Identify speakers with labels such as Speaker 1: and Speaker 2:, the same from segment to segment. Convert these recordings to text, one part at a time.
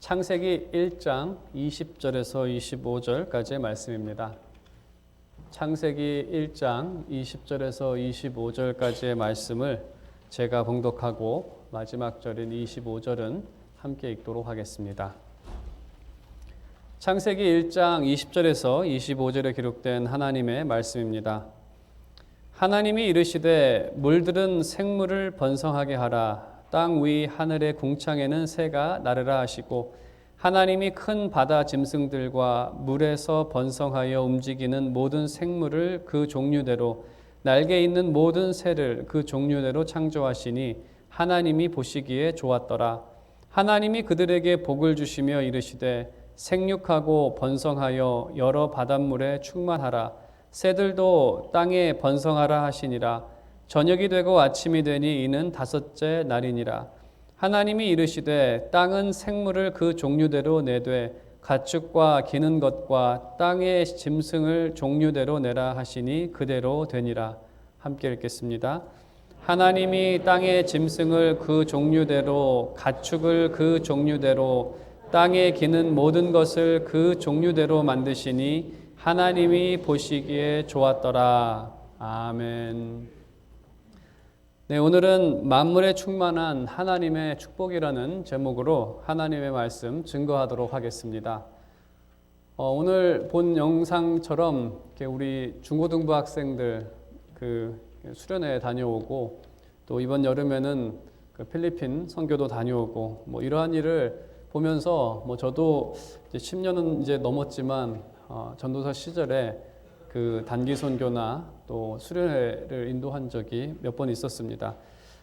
Speaker 1: 창세기 1장 20절에서 25절까지의 말씀입니다. 창세기 1장 20절에서 25절까지의 말씀을 제가 봉독하고 마지막 절인 25절은 함께 읽도록 하겠습니다. 창세기 1장 20절에서 25절에 기록된 하나님의 말씀입니다. 하나님이 이르시되 물들은 생물을 번성하게 하라. 땅 위 하늘의 궁창에는 새가 나르라 하시고 하나님이 큰 바다 짐승들과 물에서 번성하여 움직이는 모든 생물을 그 종류대로 날개 있는 모든 새를 그 종류대로 창조하시니 하나님이 보시기에 좋았더라. 하나님이 그들에게 복을 주시며 이르시되 생육하고 번성하여 여러 바닷물에 충만하라. 새들도 땅에 번성하라 하시니라. 저녁이 되고 아침이 되니 이는 다섯째 날이니라. 하나님이 이르시되 땅은 생물을 그 종류대로 내되 가축과 기는 것과 땅의 짐승을 종류대로 내라 하시니 그대로 되니라. 함께 읽겠습니다. 하나님이 땅의 짐승을 그 종류대로 가축을 그 종류대로 땅에 기는 모든 것을 그 종류대로 만드시니 하나님이 보시기에 좋았더라. 아멘. 네, 오늘은 만물에 충만한 하나님의 축복이라는 제목으로 하나님의 말씀 증거하도록 하겠습니다. 오늘 본 영상처럼 우리 중고등부 학생들 수련회 다녀오고 또 이번 여름에는 필리핀 선교도 다녀오고 이러한 일을 보면서 저도 이제 10년은 이제 넘었지만 전도사 시절에 단기 선교나 또 수련회를 인도한 적이 몇 번 있었습니다.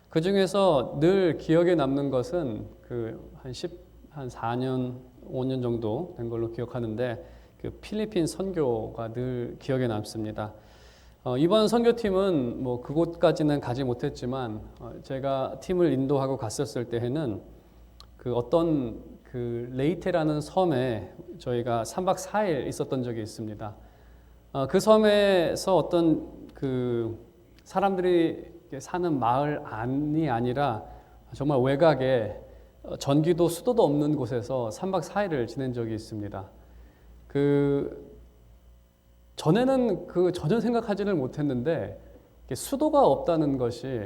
Speaker 1: 그 중에서 늘 기억에 남는 것은 한 4년, 5년 정도 된 걸로 기억하는데 필리핀 선교가 늘 기억에 남습니다. 이번 선교팀은 그곳까지는 가지 못했지만 제가 팀을 인도하고 갔었을 때에는 어떤 레이테라는 섬에 저희가 3박 4일 있었던 적이 있습니다. 그 섬에서 어떤 사람들이 사는 마을 안이 아니라 정말 외곽에 전기도 수도도 없는 곳에서 3박 4일을 지낸 적이 있습니다. 전에는 전혀 생각하지를 못했는데 수도가 없다는 것이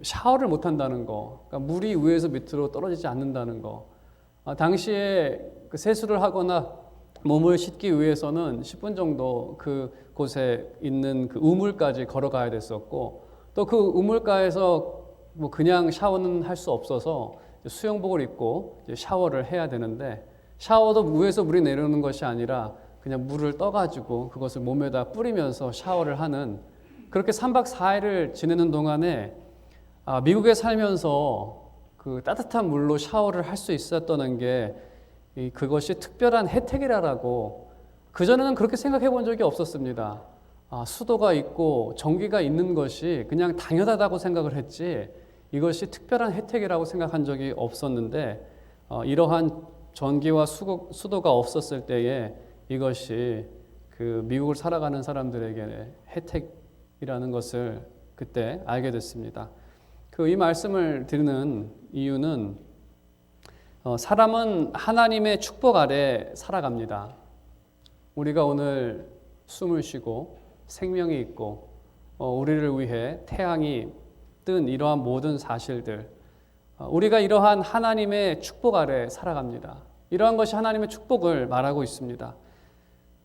Speaker 1: 샤워를 못 한다는 거, 그러니까 물이 위에서 밑으로 떨어지지 않는다는 거. 당시에 세수를 하거나 몸을 씻기 위해서는 10분 정도 그곳에 있는 우물까지 걸어가야 됐었고 또 그 우물가에서 그냥 샤워는 할 수 없어서 수영복을 입고 샤워를 해야 되는데 샤워도 위에서 물이 내려오는 것이 아니라 그냥 물을 떠가지고 그것을 몸에다 뿌리면서 샤워를 하는 그렇게 3박 4일을 지내는 동안에 미국에 살면서 따뜻한 물로 샤워를 할 수 있었다는 게 그것이 특별한 혜택이라고 그전에는 그렇게 생각해 본 적이 없었습니다. 수도가 있고 전기가 있는 것이 그냥 당연하다고 생각을 했지 이것이 특별한 혜택이라고 생각한 적이 없었는데 이러한 전기와 수도가 없었을 때에 이것이 미국을 살아가는 사람들에게 혜택이라는 것을 그때 알게 됐습니다. 이 말씀을 드리는 이유는 사람은 하나님의 축복 아래 살아갑니다. 우리가 오늘 숨을 쉬고 생명이 있고 우리를 위해 태양이 뜬 이러한 모든 사실들, 우리가 이러한 하나님의 축복 아래 살아갑니다. 이러한 것이 하나님의 축복을 말하고 있습니다.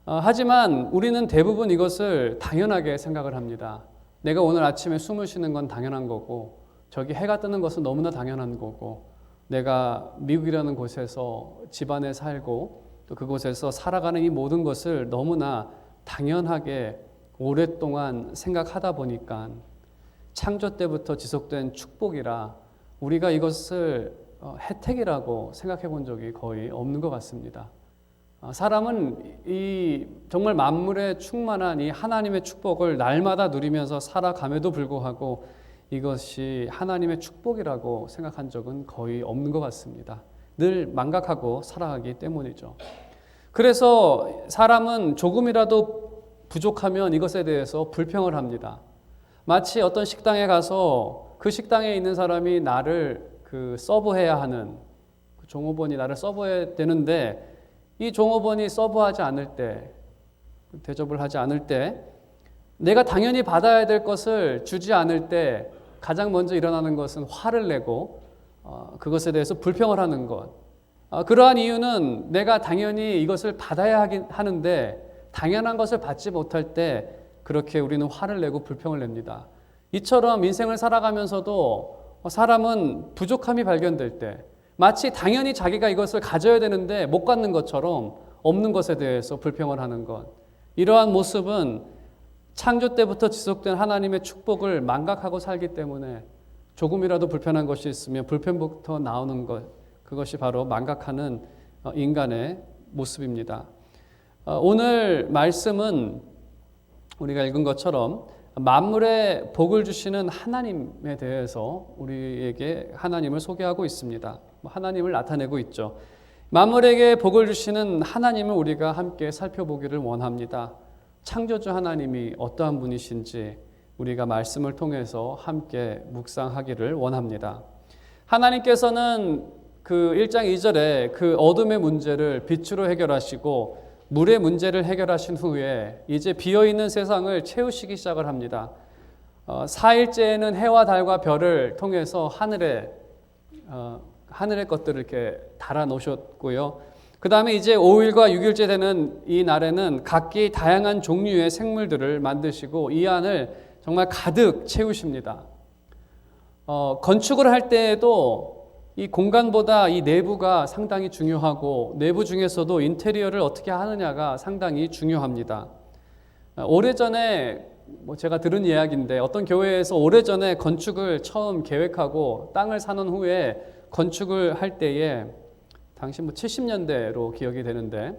Speaker 1: 하지만 우리는 대부분 이것을 당연하게 생각을 합니다. 내가 오늘 아침에 숨을 쉬는 건 당연한 거고 저기 해가 뜨는 것은 너무나 당연한 거고 내가 미국이라는 곳에서 집안에 살고 또 그곳에서 살아가는 이 모든 것을 너무나 당연하게 오랫동안 생각하다 보니까 창조 때부터 지속된 축복이라 우리가 이것을 혜택이라고 생각해 본 적이 거의 없는 것 같습니다. 사람은 이 정말 만물에 충만한 이 하나님의 축복을 날마다 누리면서 살아감에도 불구하고 이것이 하나님의 축복이라고 생각한 적은 거의 없는 것 같습니다. 늘 망각하고 살아가기 때문이죠. 그래서 사람은 조금이라도 부족하면 이것에 대해서 불평을 합니다. 마치 어떤 식당에 가서 그 식당에 있는 사람이 나를 서브해야 하는 그 종업원이 나를 서브해야 되는데 이 종업원이 서브하지 않을 때, 대접을 하지 않을 때, 내가 당연히 받아야 될 것을 주지 않을 때 가장 먼저 일어나는 것은 화를 내고 그것에 대해서 불평을 하는 것. 그러한 이유는 내가 당연히 이것을 받아야 하는데 당연한 것을 받지 못할 때 그렇게 우리는 화를 내고 불평을 냅니다. 이처럼 인생을 살아가면서도 사람은 부족함이 발견될 때 마치 당연히 자기가 이것을 가져야 되는데 못 갖는 것처럼 없는 것에 대해서 불평을 하는 것. 이러한 모습은 창조 때부터 지속된 하나님의 축복을 망각하고 살기 때문에 조금이라도 불편한 것이 있으면 불편부터 나오는 것, 그것이 바로 망각하는 인간의 모습입니다. 오늘 말씀은 우리가 읽은 것처럼 만물에 복을 주시는 하나님에 대해서 우리에게 하나님을 소개하고 있습니다. 하나님을 나타내고 있죠. 만물에게 복을 주시는 하나님을 우리가 함께 살펴보기를 원합니다. 창조주 하나님이 어떠한 분이신지 우리가 말씀을 통해서 함께 묵상하기를 원합니다. 하나님께서는 그 1장 2절에 그 어둠의 문제를 빛으로 해결하시고 물의 문제를 해결하신 후에 이제 비어있는 세상을 채우시기 시작을 합니다. 4일째에는 해와 달과 별을 통해서 하늘의 것들을 이렇게 달아 놓으셨고요. 그 다음에 이제 5일과 6일째 되는 이 날에는 각기 다양한 종류의 생물들을 만드시고 이 안을 정말 가득 채우십니다. 건축을 할 때에도 이 공간보다 이 내부가 상당히 중요하고 내부 중에서도 인테리어를 어떻게 하느냐가 상당히 중요합니다. 오래전에 제가 들은 이야기인데 어떤 교회에서 오래전에 건축을 처음 계획하고 땅을 사는 후에 건축을 할 때에 당시 70년대로 기억이 되는데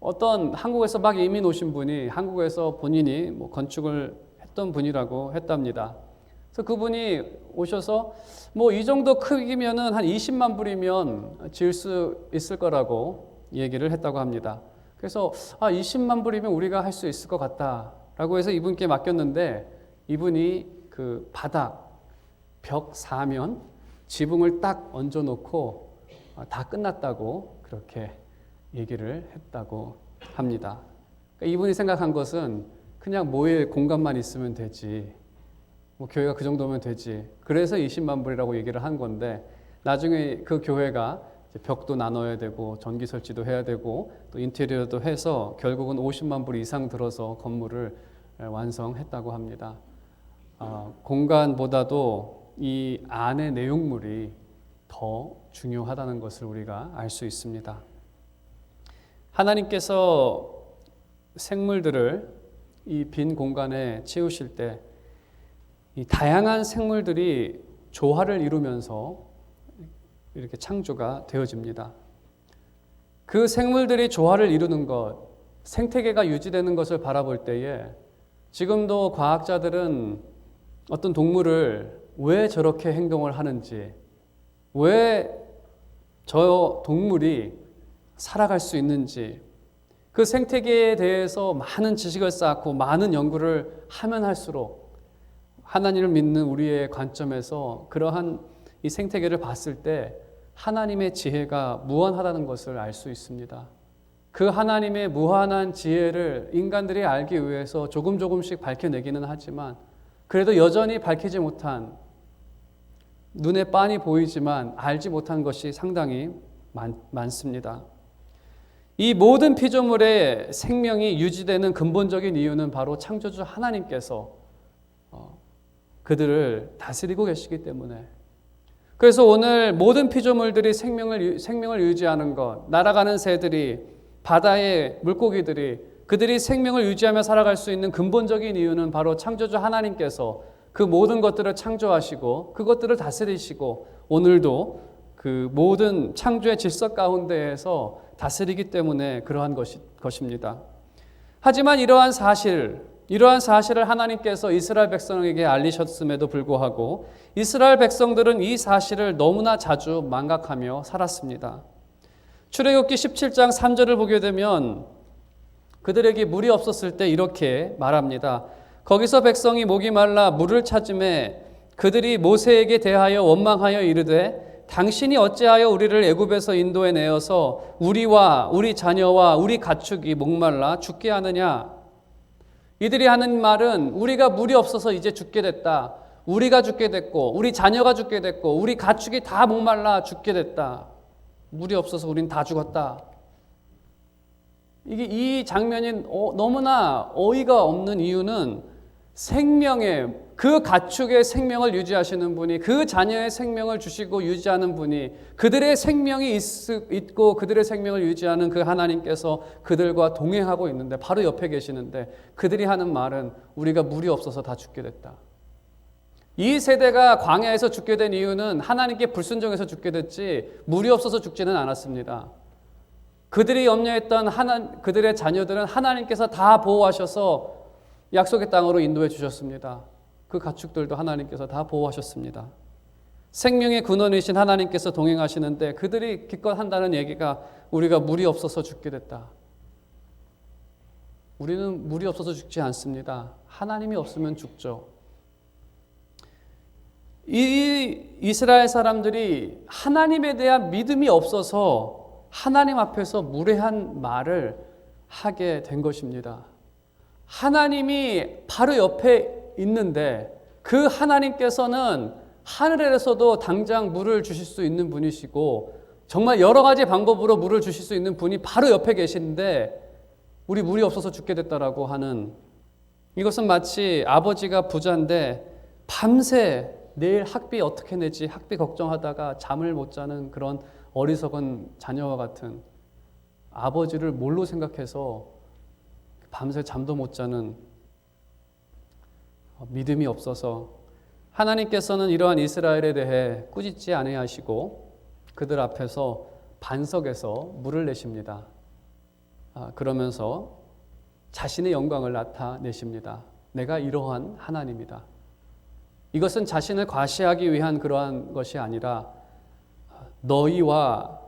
Speaker 1: 어떤 한국에서 막 이민 오신 분이 한국에서 본인이 건축을 했던 분이라고 했답니다. 그래서 그분이 오셔서 이 정도 크기면은 한 20만 불이면 지을 수 있을 거라고 얘기를 했다고 합니다. 그래서 20만 불이면 우리가 할 수 있을 것 같다라고 해서 이분께 맡겼는데 이분이 그 바닥, 벽 4면 지붕을 딱 얹어놓고 다 끝났다고 그렇게 얘기를 했다고 합니다. 그러니까 이분이 생각한 것은 그냥 모일 공간만 있으면 되지. 교회가 그 정도면 되지. 그래서 20만 불이라고 얘기를 한 건데 나중에 그 교회가 벽도 나눠야 되고 전기 설치도 해야 되고 또 인테리어도 해서 결국은 50만 불 이상 들어서 건물을 완성했다고 합니다. 공간보다도 이 안의 내용물이 더 중요하다는 것을 우리가 알 수 있습니다. 하나님께서 생물들을 이 빈 공간에 채우실 때 이 다양한 생물들이 조화를 이루면서 이렇게 창조가 되어집니다. 그 생물들이 조화를 이루는 것, 생태계가 유지되는 것을 바라볼 때에 지금도 과학자들은 어떤 동물을 왜 저렇게 행동을 하는지, 왜 저 동물이 살아갈 수 있는지 그 생태계에 대해서 많은 지식을 쌓고 많은 연구를 하면 할수록 하나님을 믿는 우리의 관점에서 그러한 이 생태계를 봤을 때 하나님의 지혜가 무한하다는 것을 알 수 있습니다. 그 하나님의 무한한 지혜를 인간들이 알기 위해서 조금씩 밝혀내기는 하지만 그래도 여전히 밝히지 못한 눈에 빤히 보이지만 알지 못한 것이 상당히 많습니다. 이 모든 피조물의 생명이 유지되는 근본적인 이유는 바로 창조주 하나님께서 그들을 다스리고 계시기 때문에 그래서 오늘 모든 피조물들이 생명을 유지하는 것, 날아가는 새들이, 바다의 물고기들이 그들이 생명을 유지하며 살아갈 수 있는 근본적인 이유는 바로 창조주 하나님께서 그 모든 것들을 창조하시고 그것들을 다스리시고 오늘도 그 모든 창조의 질서 가운데에서 다스리기 때문에 그러한 것입니다. 하지만 이러한 사실을 하나님께서 이스라엘 백성에게 알리셨음에도 불구하고 이스라엘 백성들은 이 사실을 너무나 자주 망각하며 살았습니다. 출애굽기 17장 3절을 보게 되면 그들에게 물이 없었을 때 이렇게 말합니다. 거기서 백성이 목이 말라 물을 찾음에 그들이 모세에게 대하여 원망하여 이르되 당신이 어찌하여 우리를 애굽에서 인도해 내어서 우리와 우리 자녀와 우리 가축이 목말라 죽게 하느냐? 이들이 하는 말은 우리가 물이 없어서 이제 죽게 됐다. 우리가 죽게 됐고 우리 자녀가 죽게 됐고 우리 가축이 다 목말라 죽게 됐다. 물이 없어서 우린 다 죽었다. 이 장면이 너무나 어이가 없는 이유는 그 가축의 생명을 유지하시는 분이, 그 자녀의 생명을 주시고 유지하는 분이, 그들의 생명이 있고 그들의 생명을 유지하는 그 하나님께서 그들과 동행하고 있는데, 바로 옆에 계시는데, 그들이 하는 말은 우리가 물이 없어서 다 죽게 됐다. 이 세대가 광야에서 죽게 된 이유는 하나님께 불순종해서 죽게 됐지 물이 없어서 죽지는 않았습니다. 그들이 염려했던 그들의 자녀들은 하나님께서 다 보호하셔서 약속의 땅으로 인도해 주셨습니다. 그 가축들도 하나님께서 다 보호하셨습니다. 생명의 근원이신 하나님께서 동행하시는데 그들이 기껏 한다는 얘기가 우리가 물이 없어서 죽게 됐다. 우리는 물이 없어서 죽지 않습니다. 하나님이 없으면 죽죠. 이 이스라엘 사람들이 하나님에 대한 믿음이 없어서 하나님 앞에서 무례한 말을 하게 된 것입니다. 하나님이 바로 옆에 있는데 그 하나님께서는 하늘에서도 당장 물을 주실 수 있는 분이시고 정말 여러 가지 방법으로 물을 주실 수 있는 분이 바로 옆에 계신데 우리 물이 없어서 죽게 됐다라고 하는, 이것은 마치 아버지가 부자인데 밤새 내일 학비 어떻게 내지 학비 걱정하다가 잠을 못 자는 그런 어리석은 자녀와 같은, 아버지를 뭘로 생각해서 밤새 잠도 못 자는, 믿음이 없어서 하나님께서는 이러한 이스라엘에 대해 꾸짖지 아니하시고 그들 앞에서 반석에서 물을 내십니다. 그러면서 자신의 영광을 나타내십니다. 내가 이러한 하나님이다. 이것은 자신을 과시하기 위한 그러한 것이 아니라 너희와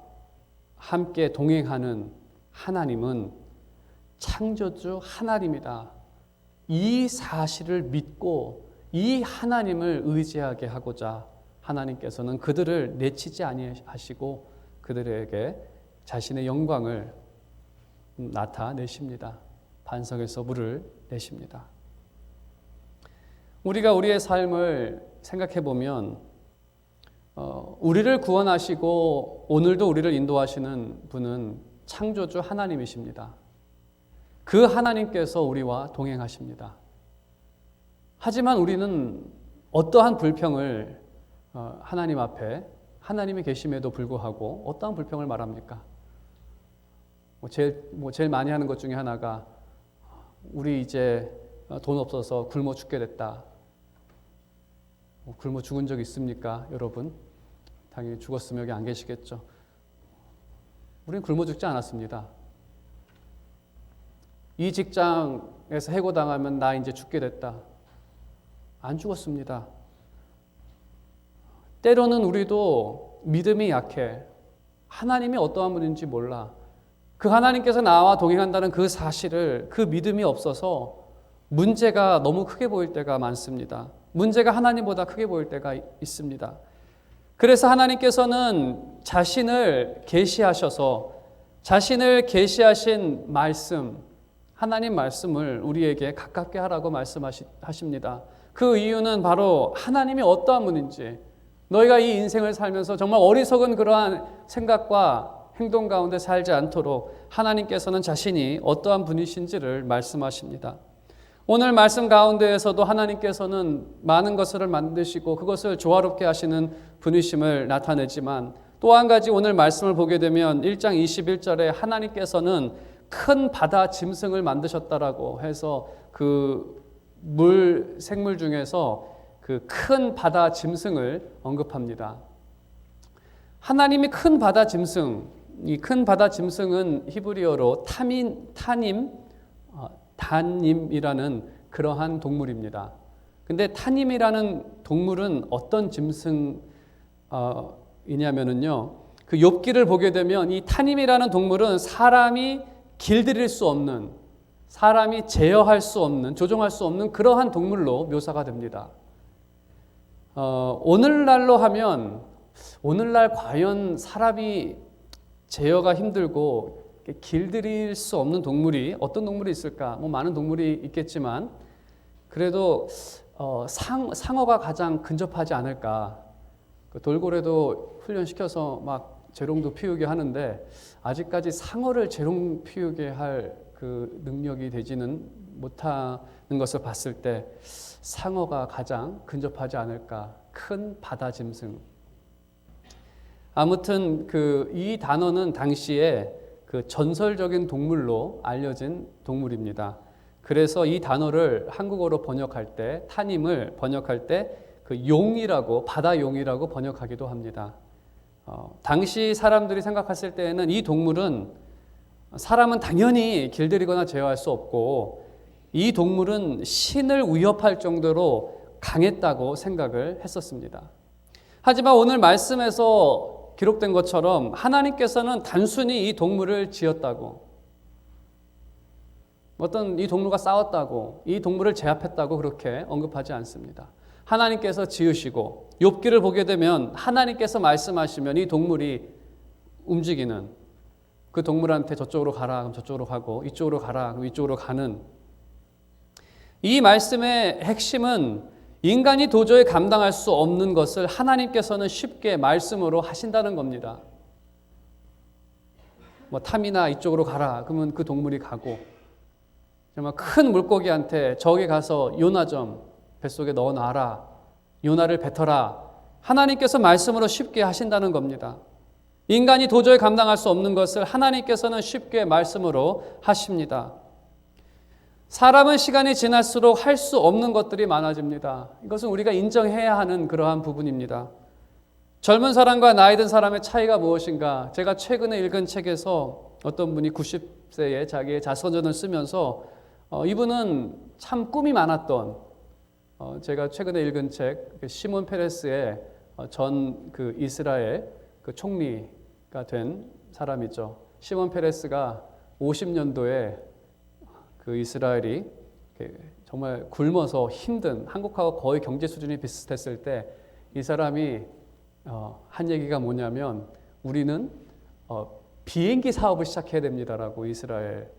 Speaker 1: 함께 동행하는 하나님은 창조주 하나님이다. 이 사실을 믿고 이 하나님을 의지하게 하고자 하나님께서는 그들을 내치지 아니하시고 그들에게 자신의 영광을 나타내십니다. 반석에서 물을 내십니다. 우리가 우리의 삶을 생각해 보면 우리를 구원하시고 오늘도 우리를 인도하시는 분은 창조주 하나님이십니다. 그 하나님께서 우리와 동행하십니다. 하지만 우리는 어떠한 불평을 하나님 앞에, 하나님이 계심에도 불구하고 어떠한 불평을 말합니까? 제일 많이 하는 것 중에 하나가 우리 이제 돈 없어서 굶어 죽게 됐다. 굶어 죽은 적 있습니까, 여러분? 당연히 죽었으면 여기 안 계시겠죠. 우리는 굶어 죽지 않았습니다. 이 직장에서 해고당하면 나 이제 죽게 됐다. 안 죽었습니다. 때로는 우리도 믿음이 약해. 하나님이 어떠한 분인지 몰라. 그 하나님께서 나와 동행한다는 그 사실을, 그 믿음이 없어서 문제가 너무 크게 보일 때가 많습니다. 문제가 하나님보다 크게 보일 때가 있습니다. 그래서 하나님께서는 자신을 계시하셔서 자신을 계시하신 말씀, 하나님 말씀을 우리에게 가깝게 하라고 말씀하십니다. 그 이유는 바로 하나님이 어떠한 분인지, 너희가 이 인생을 살면서 정말 어리석은 그러한 생각과 행동 가운데 살지 않도록 하나님께서는 자신이 어떠한 분이신지를 말씀하십니다. 오늘 말씀 가운데에서도 하나님께서는 많은 것을 만드시고 그것을 조화롭게 하시는 분이심을 나타내지만, 또 한 가지 오늘 말씀을 보게 되면 1장 21절에 하나님께서는 큰 바다 짐승을 만드셨다라고 해서 그 생물 중에서 그 큰 바다 짐승을 언급합니다. 하나님이 큰 바다 짐승, 이 큰 바다 짐승은 히브리어로 단임이라는 그러한 동물입니다. 근데 타님이라는 동물은 어떤 짐승이냐면요, 그 욥기를 보게 되면 이 타님이라는 동물은 사람이 길들일 수 없는, 사람이 제어할 수 없는, 조종할 수 없는 그러한 동물로 묘사가 됩니다. 오늘날로 하면 오늘날 과연 사람이 제어가 힘들고 길들일 수 없는 동물이 어떤 동물이 있을까? 뭐 많은 동물이 있겠지만 그래도 상어가 가장 근접하지 않을까? 돌고래도 훈련시켜서 막 재롱도 피우게 하는데 아직까지 상어를 재롱 피우게 할 그 능력이 되지는 못하는 것을 봤을 때 상어가 가장 근접하지 않을까? 큰 바다 짐승. 아무튼 이 단어는 당시에 그 전설적인 동물로 알려진 동물입니다. 그래서 이 단어를 한국어로 번역할 때, 타님을 번역할 때 그 용이라고, 바다 용이라고 번역하기도 합니다. 당시 사람들이 생각했을 때에는 이 동물은 사람은 당연히 길들이거나 제어할 수 없고 이 동물은 신을 위협할 정도로 강했다고 생각을 했었습니다. 하지만 오늘 말씀에서 기록된 것처럼 하나님께서는 단순히 이 동물을 지었다고, 어떤 이 동물과 싸웠다고, 이 동물을 제압했다고 그렇게 언급하지 않습니다. 하나님께서 지으시고 욥기를 보게 되면 하나님께서 말씀하시면 이 동물이 움직이는, 그 동물한테 저쪽으로 가라 그럼 저쪽으로 가고 이쪽으로 가라 그럼 이쪽으로 가는, 이 말씀의 핵심은 인간이 도저히 감당할 수 없는 것을 하나님께서는 쉽게 말씀으로 하신다는 겁니다. 뭐 탐이나 이쪽으로 가라 그러면 그 동물이 가고, 정말 큰 물고기한테 저기 가서 요나 좀 뱃속에 넣어놔라, 요나를 뱉어라, 하나님께서 말씀으로 쉽게 하신다는 겁니다. 인간이 도저히 감당할 수 없는 것을 하나님께서는 쉽게 말씀으로 하십니다. 사람은 시간이 지날수록 할 수 없는 것들이 많아집니다. 이것은 우리가 인정해야 하는 그러한 부분입니다. 젊은 사람과 나이 든 사람의 차이가 무엇인가? 제가 최근에 읽은 책에서 어떤 분이 90세에 자기의 자서전을 쓰면서 이분은 참 꿈이 많았던, 제가 최근에 읽은 책 시몬 페레스의 전 그 이스라엘 그 총리가 된 사람이죠. 시몬 페레스가 50년도에 그 이스라엘이 정말 굶어서 힘든, 한국하고 거의 경제 수준이 비슷했을 때 이 사람이 한 얘기가 뭐냐면 우리는 비행기 사업을 시작해야 됩니다라고. 이스라엘,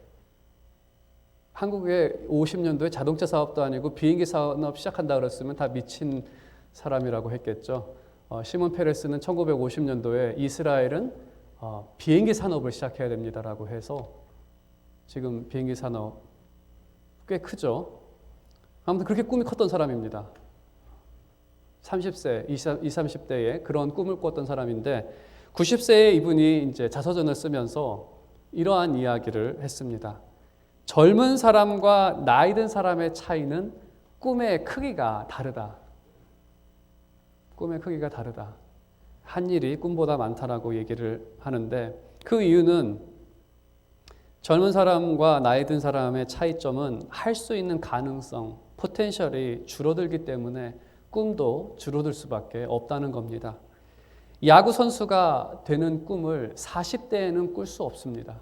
Speaker 1: 한국의 50년도에 자동차 사업도 아니고 비행기 사업 시작한다 그랬으면 다 미친 사람이라고 했겠죠. 시몬 페레스는 1950년도에 이스라엘은 비행기 산업을 시작해야 됩니다라고 해서 지금 비행기 산업 꽤 크죠. 아무튼 그렇게 꿈이 컸던 사람입니다. 30세, 20, 30대에 그런 꿈을 꿨던 사람인데 90세에 이분이 이제 자서전을 쓰면서 이러한 이야기를 했습니다. 젊은 사람과 나이 든 사람의 차이는 꿈의 크기가 다르다. 꿈의 크기가 다르다. 한 일이 꿈보다 많다라고 얘기를 하는데 그 이유는 젊은 사람과 나이 든 사람의 차이점은 할 수 있는 가능성, 포텐셜이 줄어들기 때문에 꿈도 줄어들 수밖에 없다는 겁니다. 야구 선수가 되는 꿈을 40대에는 꿀 수 없습니다.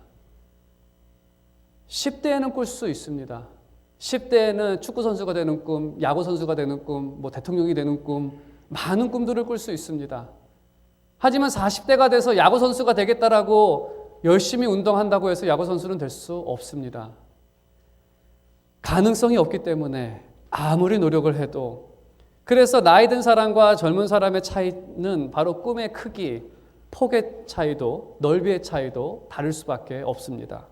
Speaker 1: 10대에는 꿀 수 있습니다. 10대에는 축구 선수가 되는 꿈, 야구 선수가 되는 꿈, 뭐 대통령이 되는 꿈, 많은 꿈들을 꿀 수 있습니다. 하지만 40대가 돼서 야구 선수가 되겠다라고 열심히 운동한다고 해서 야구 선수는 될 수 없습니다. 가능성이 없기 때문에 아무리 노력을 해도. 그래서 나이 든 사람과 젊은 사람의 차이는 바로 꿈의 크기, 폭의 차이도, 넓이의 차이도 다를 수밖에 없습니다.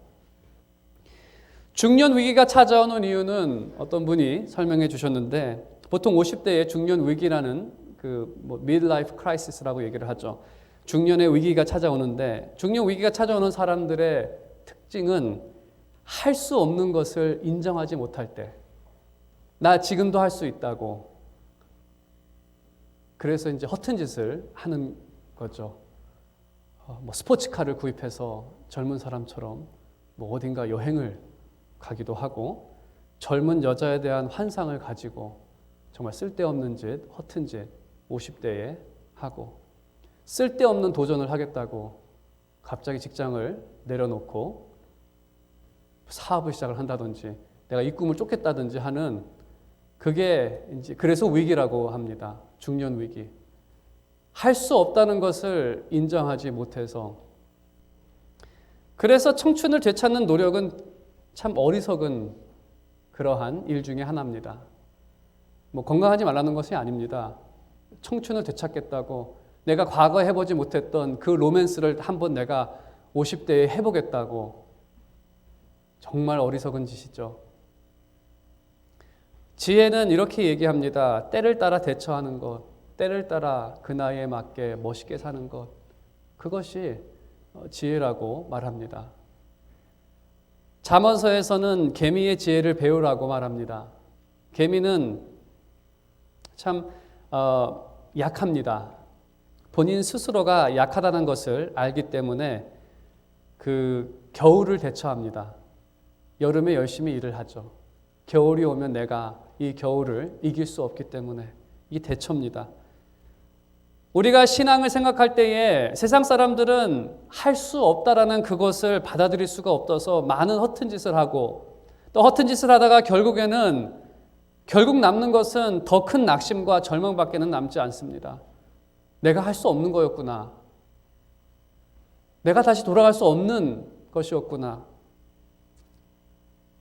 Speaker 1: 중년 위기가 찾아오는 이유는 어떤 분이 설명해 주셨는데 보통 50대에 중년 위기라는 midlife crisis라고 얘기를 하죠. 중년의 위기가 찾아오는데 중년 위기가 찾아오는 사람들의 특징은 할 수 없는 것을 인정하지 못할 때, 나 지금도 할 수 있다고. 그래서 이제 허튼 짓을 하는 거죠. 뭐 스포츠카를 구입해서 젊은 사람처럼 뭐 어딘가 여행을 가기도 하고, 젊은 여자에 대한 환상을 가지고 정말 쓸데없는 짓, 허튼 짓 50대에 하고, 쓸데없는 도전을 하겠다고 갑자기 직장을 내려놓고 사업을 시작을 한다든지 내가 이 꿈을 쫓겠다든지 하는, 그게 이제 그래서 위기라고 합니다. 중년 위기. 할 수 없다는 것을 인정하지 못해서, 그래서 청춘을 되찾는 노력은 참 어리석은 그러한 일 중에 하나입니다. 건강하지 말라는 것이 아닙니다. 청춘을 되찾겠다고 내가 과거에 해보지 못했던 그 로맨스를 한번 내가 50대에 해보겠다고, 정말 어리석은 짓이죠. 지혜는 이렇게 얘기합니다. 때를 따라 대처하는 것, 때를 따라 그 나이에 맞게 멋있게 사는 것, 그것이 지혜라고 말합니다. 잠언서에서는 개미의 지혜를 배우라고 말합니다. 개미는 참 약합니다. 본인 스스로가 약하다는 것을 알기 때문에 그 겨울을 대처합니다. 여름에 열심히 일을 하죠. 겨울이 오면 내가 이 겨울을 이길 수 없기 때문에 이 대처입니다. 우리가 신앙을 생각할 때에 세상 사람들은 할 수 없다라는 그것을 받아들일 수가 없어서 많은 허튼 짓을 하고, 또 허튼 짓을 하다가 결국 남는 것은 더 큰 낙심과 절망밖에는 남지 않습니다. 내가 할 수 없는 거였구나. 내가 다시 돌아갈 수 없는 것이었구나.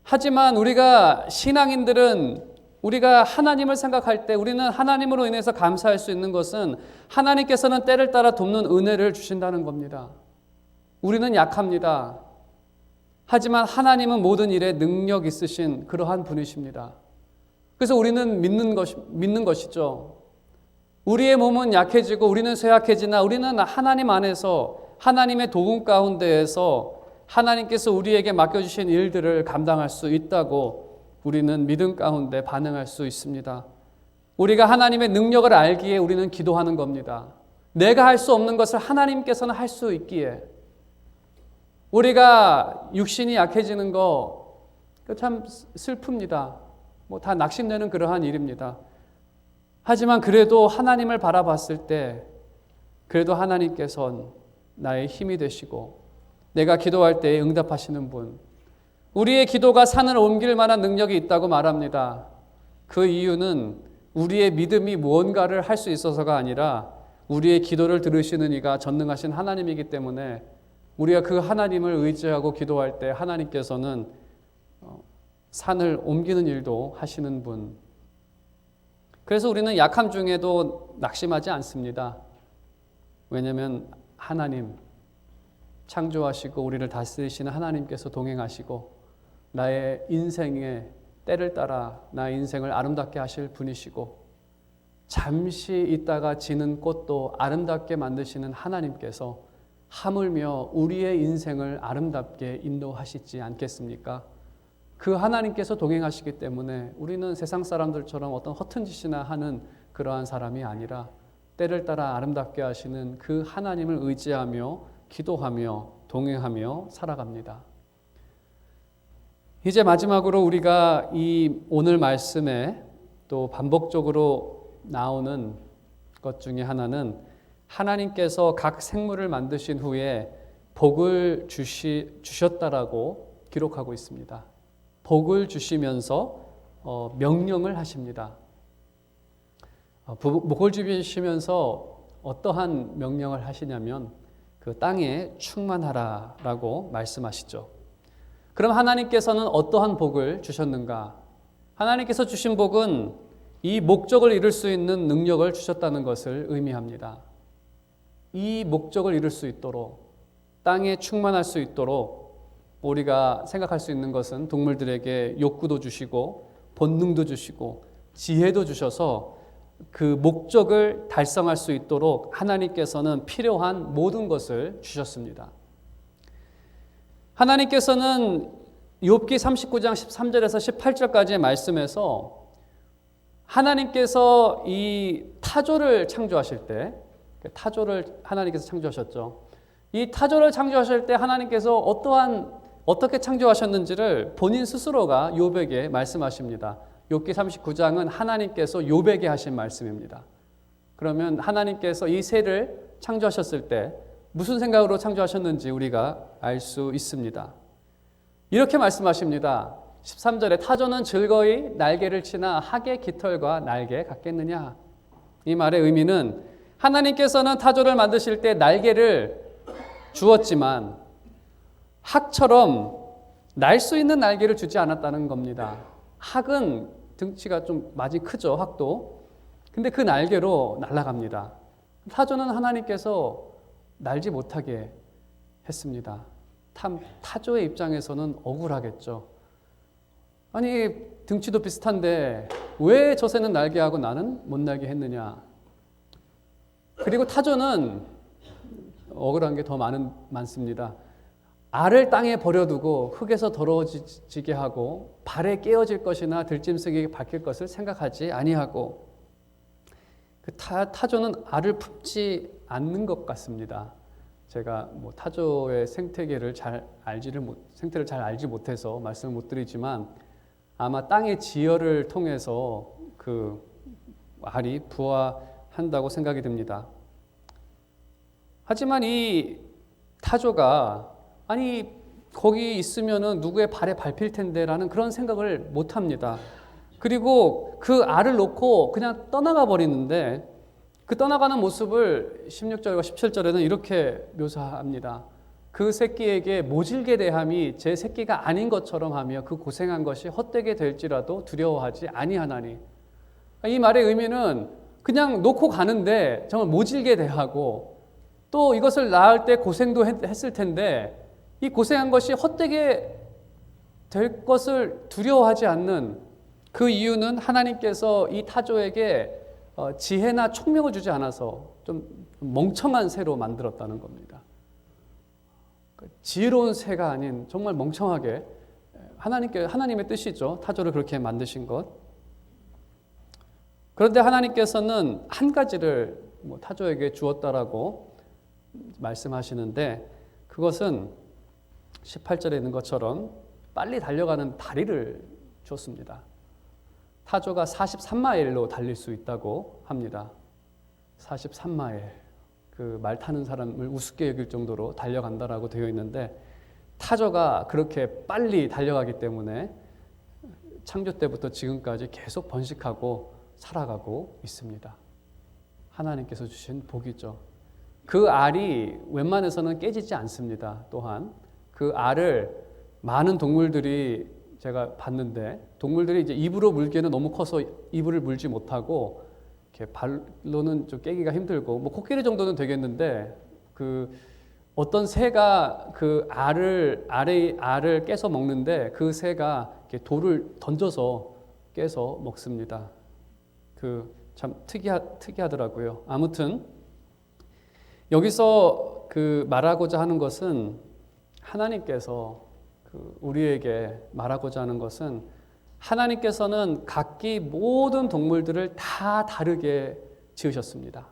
Speaker 1: 하지만 우리가 신앙인들은 우리가 하나님을 생각할 때 우리는 하나님으로 인해서 감사할 수 있는 것은 하나님께서는 때를 따라 돕는 은혜를 주신다는 겁니다. 우리는 약합니다. 하지만 하나님은 모든 일에 능력 있으신 그러한 분이십니다. 그래서 우리는 믿는 것이죠. 우리의 몸은 약해지고 우리는 쇠약해지나 우리는 하나님 안에서 하나님의 도움 가운데에서 하나님께서 우리에게 맡겨주신 일들을 감당할 수 있다고 우리는 믿음 가운데 반응할 수 있습니다. 우리가 하나님의 능력을 알기에 우리는 기도하는 겁니다. 내가 할 수 없는 것을 하나님께서는 할 수 있기에. 우리가 육신이 약해지는 거 참 슬픕니다. 다 낙심되는 그러한 일입니다. 하지만 그래도 하나님을 바라봤을 때 그래도 하나님께서는 나의 힘이 되시고 내가 기도할 때 응답하시는 분, 우리의 기도가 산을 옮길 만한 능력이 있다고 말합니다. 그 이유는 우리의 믿음이 무언가를 할 수 있어서가 아니라 우리의 기도를 들으시는 이가 전능하신 하나님이기 때문에 우리가 그 하나님을 의지하고 기도할 때 하나님께서는 산을 옮기는 일도 하시는 분. 그래서 우리는 약함 중에도 낙심하지 않습니다. 왜냐하면 하나님, 창조하시고 우리를 다스리시는 하나님께서 동행하시고 나의 인생의 때를 따라 나의 인생을 아름답게 하실 분이시고 잠시 있다가 지는 꽃도 아름답게 만드시는 하나님께서 하물며 우리의 인생을 아름답게 인도하시지 않겠습니까? 그 하나님께서 동행하시기 때문에 우리는 세상 사람들처럼 어떤 허튼 짓이나 하는 그러한 사람이 아니라 때를 따라 아름답게 하시는 그 하나님을 의지하며 기도하며 동행하며 살아갑니다. 이제 마지막으로 우리가 이 오늘 말씀에 또 반복적으로 나오는 것 중에 하나는 하나님께서 각 생물을 만드신 후에 복을 주셨다라고 기록하고 있습니다. 복을 주시면서 명령을 하십니다. 복을 주시면서 어떠한 명령을 하시냐면 그 땅에 충만하라라고 말씀하시죠. 그럼 하나님께서는 어떠한 복을 주셨는가? 하나님께서 주신 복은 이 목적을 이룰 수 있는 능력을 주셨다는 것을 의미합니다. 이 목적을 이룰 수 있도록, 땅에 충만할 수 있도록 우리가 생각할 수 있는 것은 동물들에게 욕구도 주시고 본능도 주시고 지혜도 주셔서 그 목적을 달성할 수 있도록 하나님께서는 필요한 모든 것을 주셨습니다. 하나님께서는 욥기 39장 13절에서 18절까지의 말씀에서 하나님께서 이 타조를 창조하실 때, 타조를 하나님께서 창조하셨죠. 이 타조를 창조하실 때 하나님께서 어떻게 창조하셨는지를 본인 스스로가 욥에게 말씀하십니다. 욥기 39장은 하나님께서 욥에게 하신 말씀입니다. 그러면 하나님께서 이 새를 창조하셨을 때 무슨 생각으로 창조하셨는지 우리가 알 수 있습니다. 이렇게 말씀하십니다. 13절에 타조는 즐거이 날개를 치나 학의 깃털과 날개 같겠느냐. 이 말의 의미는 하나님께서는 타조를 만드실 때 날개를 주었지만 학처럼 날 수 있는 날개를 주지 않았다는 겁니다. 학은 등치가 좀 많이 크죠, 학도. 근데 그 날개로 날아갑니다. 타조는 하나님께서 날지 못하게 했습니다. 타조의 입장에서는 억울하겠죠. 아니, 등치도 비슷한데 왜 저 새는 날게 하고 나는 못 날게 했느냐. 그리고 타조는 억울한 게 더 많습니다. 알을 땅에 버려두고 흙에서 더러워지게 하고 발에 깨어질 것이나 들짐승에게 박힐 것을 생각하지 아니하고, 그 타조는 알을 품지 않는 것 같습니다. 제가 타조의 생태를 잘 알지 못해서 말씀을 못 드리지만 아마 땅의 지혈을 통해서 그 알이 부화한다고 생각이 듭니다. 하지만 이 타조가 아니 거기 있으면은 누구의 발에 밟힐 텐데라는 그런 생각을 못 합니다. 그리고 그 알을 놓고 그냥 떠나가 버리는데, 그 떠나가는 모습을 16절과 17절에는 이렇게 묘사합니다. 그 새끼에게 모질게 대함이 제 새끼가 아닌 것처럼 하며 그 고생한 것이 헛되게 될지라도 두려워하지 아니하나니. 이 말의 의미는 그냥 놓고 가는데 정말 모질게 대하고, 또 이것을 낳을 때 고생도 했을 텐데 이 고생한 것이 헛되게 될 것을 두려워하지 않는 그 이유는 하나님께서 이 타조에게 지혜나 총명을 주지 않아서 좀 멍청한 새로 만들었다는 겁니다. 지혜로운 새가 아닌 정말 멍청하게, 하나님의 뜻이죠. 타조를 그렇게 만드신 것. 그런데 하나님께서는 한 가지를 타조에게 주었다라고 말씀하시는데, 그것은 18절에 있는 것처럼 빨리 달려가는 다리를 줬습니다. 타조가 43마일로 달릴 수 있다고 합니다. 43마일. 그 말 타는 사람을 우습게 여길 정도로 달려간다라고 되어 있는데, 타조가 그렇게 빨리 달려가기 때문에 창조 때부터 지금까지 계속 번식하고 살아가고 있습니다. 하나님께서 주신 복이죠. 그 알이 웬만해서는 깨지지 않습니다. 또한 그 알을 많은 동물들이 제가 봤는데, 동물들이 이제 입으로 물기에는 너무 커서 입을 물지 못하고 이렇게 발로는 좀 깨기가 힘들고, 코끼리 정도는 되겠는데, 그 어떤 새가 그 알을 깨서 먹는데 그 새가 이렇게 돌을 던져서 깨서 먹습니다. 그 참 특이하더라고요. 아무튼 여기서 그 말하고자 하는 것은, 하나님께서 우리에게 말하고자 하는 것은, 하나님께서는 각기 모든 동물들을 다 다르게 지으셨습니다.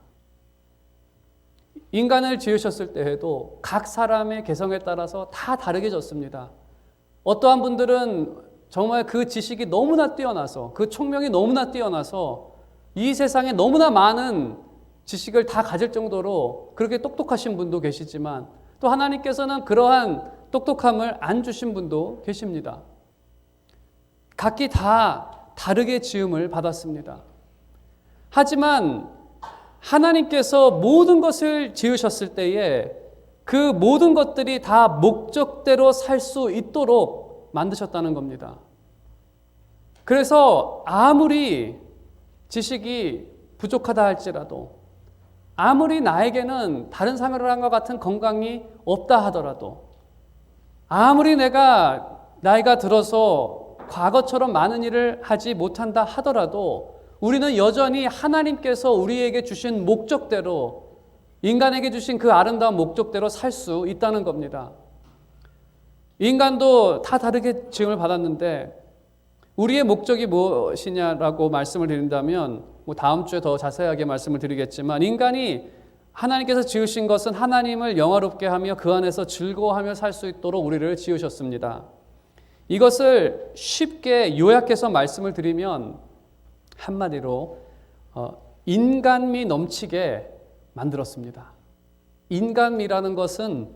Speaker 1: 인간을 지으셨을 때에도 각 사람의 개성에 따라서 다 다르게 졌습니다. 어떠한 분들은 정말 그 지식이 너무나 뛰어나서, 그 총명이 너무나 뛰어나서 이 세상에 너무나 많은 지식을 다 가질 정도로 그렇게 똑똑하신 분도 계시지만, 또 하나님께서는 그러한 똑똑함을 안 주신 분도 계십니다. 각기 다 다르게 지음을 받았습니다. 하지만 하나님께서 모든 것을 지으셨을 때에 그 모든 것들이 다 목적대로 살 수 있도록 만드셨다는 겁니다. 그래서 아무리 지식이 부족하다 할지라도, 아무리 나에게는 다른 사람과 같은 건강이 없다 하더라도, 아무리 내가 나이가 들어서 과거처럼 많은 일을 하지 못한다 하더라도, 우리는 여전히 하나님께서 우리에게 주신 목적대로, 인간에게 주신 그 아름다운 목적대로 살 수 있다는 겁니다. 인간도 다 다르게 지음을 받았는데 우리의 목적이 무엇이냐라고 말씀을 드린다면, 다음 주에 더 자세하게 말씀을 드리겠지만, 인간이 하나님께서 지으신 것은 하나님을 영화롭게 하며 그 안에서 즐거워하며 살 수 있도록 우리를 지으셨습니다. 이것을 쉽게 요약해서 말씀을 드리면 한마디로 인간미 넘치게 만들었습니다. 인간미라는 것은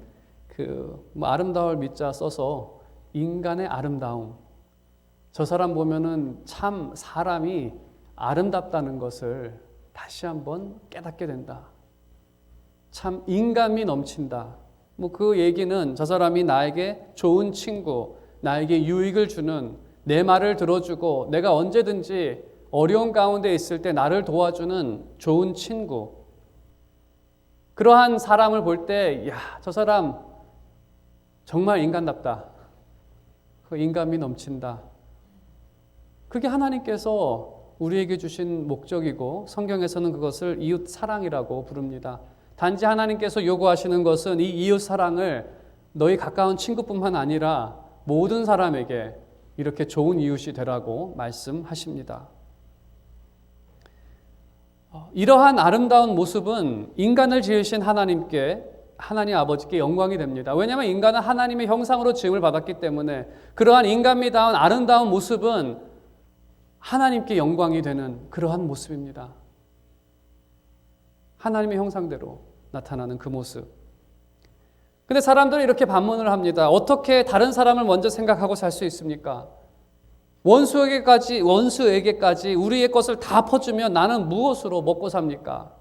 Speaker 1: 아름다울 미자 써서 인간의 아름다움, 저 사람 보면은 참 사람이 아름답다는 것을 다시 한번 깨닫게 된다. 참 인간미 넘친다. 뭐 그 얘기는 저 사람이 나에게 좋은 친구, 나에게 유익을 주는, 내 말을 들어주고 내가 언제든지 어려운 가운데 있을 때 나를 도와주는 좋은 친구. 그러한 사람을 볼 때, 야, 저 사람 정말 인간답다. 그 인간미 넘친다. 그게 하나님께서 우리에게 주신 목적이고 성경에서는 그것을 이웃 사랑이라고 부릅니다. 단지 하나님께서 요구하시는 것은 이 이웃 사랑을 너희 가까운 친구뿐만 아니라 모든 사람에게 이렇게 좋은 이웃이 되라고 말씀하십니다. 이러한 아름다운 모습은 인간을 지으신 하나님 아버지께 영광이 됩니다. 왜냐하면 인간은 하나님의 형상으로 지음을 받았기 때문에 그러한 인간미다운 아름다운 모습은 하나님께 영광이 되는 그러한 모습입니다. 하나님의 형상대로 나타나는 그 모습. 근데 사람들은 이렇게 반문을 합니다. 어떻게 다른 사람을 먼저 생각하고 살 수 있습니까? 원수에게까지 우리의 것을 다 퍼주면 나는 무엇으로 먹고 삽니까?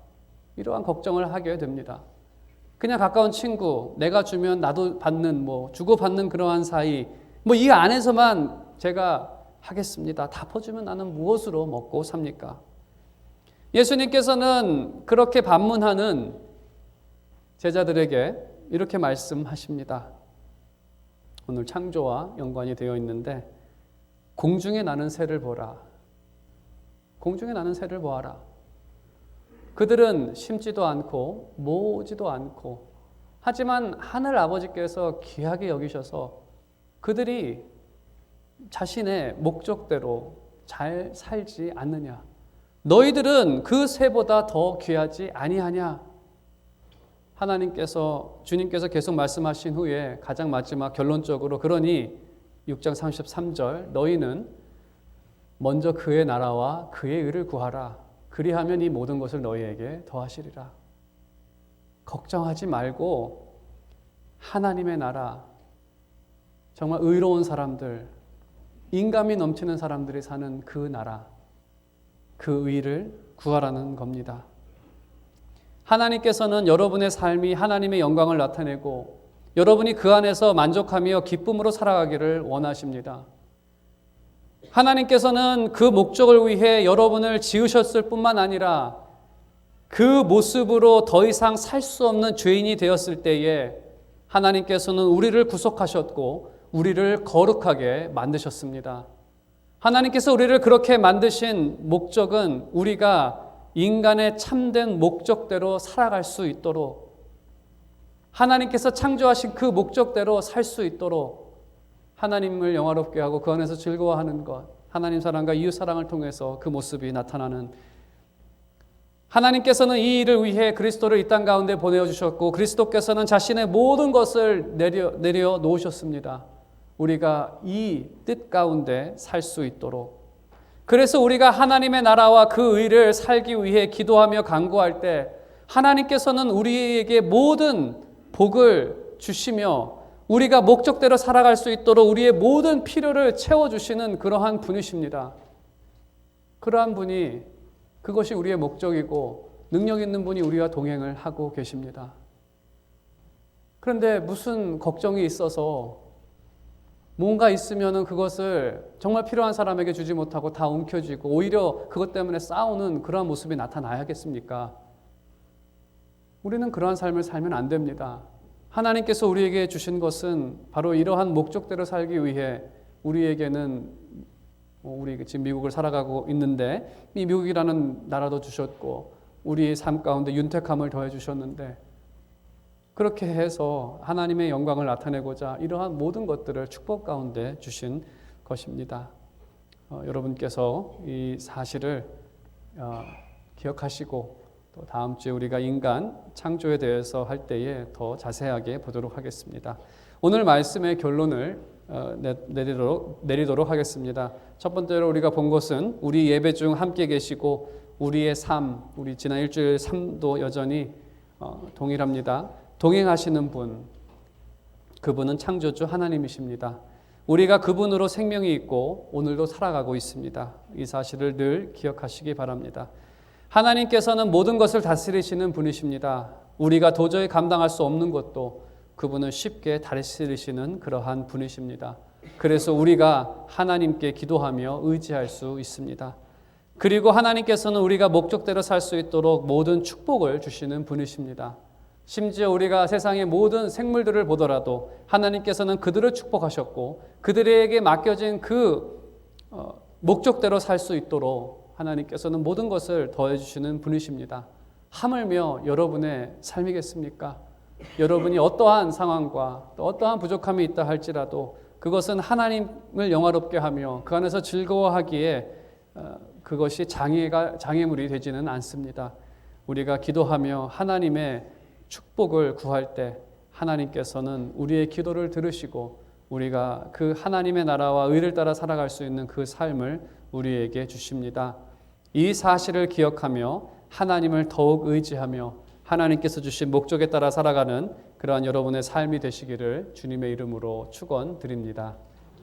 Speaker 1: 이러한 걱정을 하게 됩니다. 그냥 가까운 친구, 내가 주면 나도 받는, 주고받는 그러한 사이, 이 안에서만 제가 하겠습니다. 다 퍼주면 나는 무엇으로 먹고 삽니까? 예수님께서는 그렇게 반문하는 제자들에게 이렇게 말씀하십니다. 오늘 창조와 연관이 되어 있는데, 공중에 나는 새를 보라. 공중에 나는 새를 보아라. 그들은 심지도 않고 모으지도 않고, 하지만 하늘 아버지께서 귀하게 여기셔서 그들이 자신의 목적대로 잘 살지 않느냐? 너희들은 그 새보다 더 귀하지 아니하냐? 주님께서 계속 말씀하신 후에 가장 마지막 결론적으로, 그러니 6장 33절, 너희는 먼저 그의 나라와 그의 의를 구하라. 그리하면 이 모든 것을 너희에게 더하시리라. 걱정하지 말고 하나님의 나라, 정말 의로운 사람들, 인감이 넘치는 사람들이 사는 그 나라, 그 의를 구하라는 겁니다. 하나님께서는 여러분의 삶이 하나님의 영광을 나타내고 여러분이 그 안에서 만족하며 기쁨으로 살아가기를 원하십니다. 하나님께서는 그 목적을 위해 여러분을 지으셨을 뿐만 아니라 그 모습으로 더 이상 살 수 없는 죄인이 되었을 때에 하나님께서는 우리를 구속하셨고 우리를 거룩하게 만드셨습니다. 하나님께서 우리를 그렇게 만드신 목적은 우리가 인간의 참된 목적대로 살아갈 수 있도록, 하나님께서 창조하신 그 목적대로 살 수 있도록 하나님을 영화롭게 하고 그 안에서 즐거워하는 것, 하나님 사랑과 이웃 사랑을 통해서 그 모습이 나타나는, 하나님께서는 이 일을 위해 그리스도를 이 땅 가운데 보내주셨고 그리스도께서는 자신의 모든 것을 내려 놓으셨습니다. 우리가 이 뜻 가운데 살 수 있도록. 그래서 우리가 하나님의 나라와 그 의를 살기 위해 기도하며 간구할 때 하나님께서는 우리에게 모든 복을 주시며 우리가 목적대로 살아갈 수 있도록 우리의 모든 필요를 채워주시는 그러한 분이십니다. 그러한 분이, 그것이 우리의 목적이고 능력 있는 분이 우리와 동행을 하고 계십니다. 그런데 무슨 걱정이 있어서 뭔가 있으면은 그것을 정말 필요한 사람에게 주지 못하고 다 움켜쥐고 오히려 그것 때문에 싸우는 그러한 모습이 나타나야겠습니까? 우리는 그러한 삶을 살면 안 됩니다. 하나님께서 우리에게 주신 것은 바로 이러한 목적대로 살기 위해 우리에게는, 우리 지금 미국을 살아가고 있는데 이 미국이라는 나라도 주셨고 우리의 삶 가운데 윤택함을 더해 주셨는데, 그렇게 해서 하나님의 영광을 나타내고자 이러한 모든 것들을 축복 가운데 주신 것입니다. 여러분께서 이 사실을 기억하시고 또 다음 주에 우리가 인간 창조에 대해서 할 때에 더 자세하게 보도록 하겠습니다. 오늘 말씀의 결론을 내리도록 하겠습니다. 첫 번째로 우리가 본 것은 우리 예배 중 함께 계시고 우리의 삶, 우리 지난 일주일 삶도 여전히 동일합니다. 동행하시는 분, 그분은 창조주 하나님이십니다. 우리가 그분으로 생명이 있고 오늘도 살아가고 있습니다. 이 사실을 늘 기억하시기 바랍니다. 하나님께서는 모든 것을 다스리시는 분이십니다. 우리가 도저히 감당할 수 없는 것도 그분은 쉽게 다스리시는 그러한 분이십니다. 그래서 우리가 하나님께 기도하며 의지할 수 있습니다. 그리고 하나님께서는 우리가 목적대로 살 수 있도록 모든 축복을 주시는 분이십니다. 심지어 우리가 세상의 모든 생물들을 보더라도 하나님께서는 그들을 축복하셨고 그들에게 맡겨진 그 목적대로 살 수 있도록 하나님께서는 모든 것을 더해주시는 분이십니다. 하물며 여러분의 삶이겠습니까? 여러분이 어떠한 상황과 또 어떠한 부족함이 있다 할지라도 그것은 하나님을 영화롭게 하며 그 안에서 즐거워하기에 그것이 장애물이 되지는 않습니다. 우리가 기도하며 하나님의 축복을 구할 때 하나님께서는 우리의 기도를 들으시고 우리가 그 하나님의 나라와 의를 따라 살아갈 수 있는 그 삶을 우리에게 주십니다. 이 사실을 기억하며 하나님을 더욱 의지하며 하나님께서 주신 목적에 따라 살아가는 그러한 여러분의 삶이 되시기를 주님의 이름으로 축원드립니다.